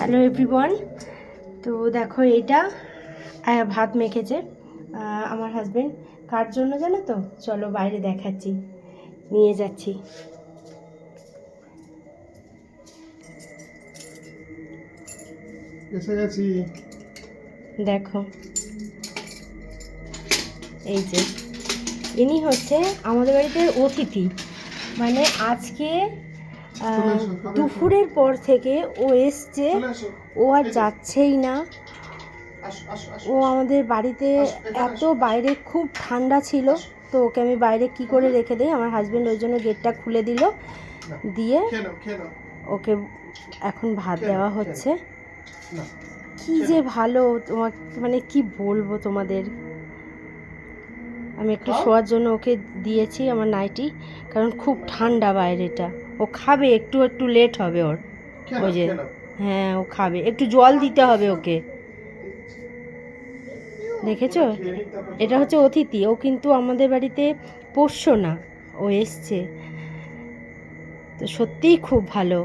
Hello everyone. তো দেখো এইটা ভাত মেখেছে আমার হাজবেন্ড। কার জন্য জানো তো? চলো বাইরে দেখাচ্ছি, নিয়ে যাচ্ছি। এসে গেছি। দেখো এই যে ইনি হচ্ছে আমাদের বাড়িতে অতিথি, মানে আজকে দুপুরের পর থেকে ও এসছে, ও আর যাচ্ছেই না। ও আমাদের বাড়িতে এত বাইরে খুব ঠান্ডা ছিল, তো ওকে আমি বাইরে কি করে রেখে দিই, আমার হাজবেন্ড ওই জন্য গেটটা খুলে দিল, দিয়ে ওকে এখন ভাত দেওয়া হচ্ছে। কি যে ভালো তোমার, মানে কি বলবো তোমাদের। আমি একটু শোয়ার জন্য ওকে দিয়েছি আমার নাইটি, কারণ খুব ঠান্ডা বাইরেটা। ও খাবে, একটু একটু লেট হবে ওর, ওই যে হ্যাঁ ও খাবে, একটু জল দিতে হবে ওকে। দেখেছো, এটা হচ্ছে অতিথি, ও কিন্তু আমাদের বাড়িতে পোষ্য না, ও এসছে। তো সত্যিই খুব ভালো।